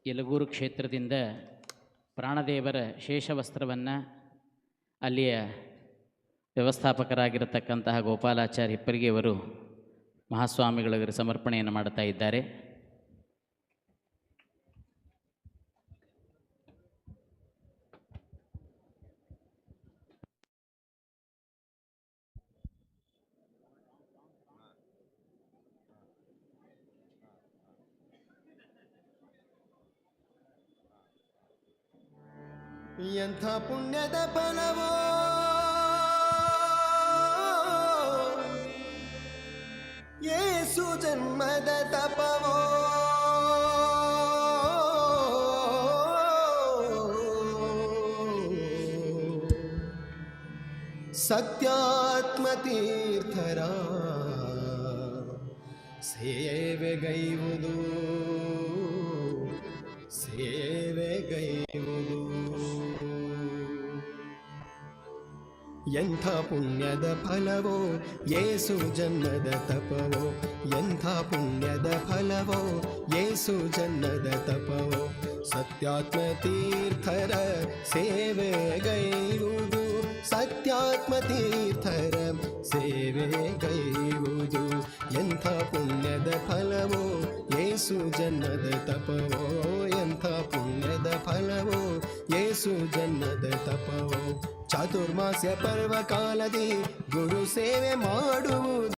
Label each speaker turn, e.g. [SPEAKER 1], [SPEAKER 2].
[SPEAKER 1] ಯಲಗೂರು ಕ್ಷೇತ್ರದಿಂದ ಪ್ರಾಣದೇವರ ಶೇಷವಸ್ತ್ರವನ್ನು ಅಲ್ಲಿಯ ವ್ಯವಸ್ಥಾಪಕರಾಗಿರತಕ್ಕಂತಹ ಗೋಪಾಲಾಚಾರ್ಯ ಹಿಪ್ಪರಿಗೆಯವರು ಮಹಾಸ್ವಾಮಿಗಳಿಗೆ ಸಮರ್ಪಣೆಯನ್ನು ಮಾಡ್ತಾ ಇದ್ದಾರೆ.
[SPEAKER 2] ಎಂಥ ಪುಣ್ಯದ ಫಲವೋ ಯೇಸು ಜನ್ಮದ ತಪವೋ, ಸತ್ಯಾತ್ಮ ತೀರ್ಥರ ಸೇವೆಗೈವುದು ಸೇವೆಗೈವುದು. ಎಂಥ ಪುಣ್ಯದ ಫಲವೋ ಯೇಸು ಜನ್ಮದ ತಪವೋ, ಎಂಥ ಪುಣ್ಯದ ಫಲವೋ ಯೇಸು ಜನ್ಮದ ತಪವೋ, ಸತ್ಯಾತ್ಮ ತೀರ್ಥರ ಸೇವೆಗೈವುದು ಸತ್ಯಾತ್ಮ ತೀರ್ಥರ ಸೇವೆಗೈವುದು. ಎಂಥ ಪುಣ್ಯದ ಫಲವೋ ಯೇಸು ಜನ್ಮದ ತಪವೋ, ಎಂಥ ಪುಣ್ಯದ ಫಲವೋ ಯೇಸು ಜನ್ಮದ ತಪವೋ. ಚಾತುರ್ಮಾಸ್ಯ ಪರ್ವ ಕಾಲದಿ ಗುರು ಸೇವೆ ಮಾಡುವುದು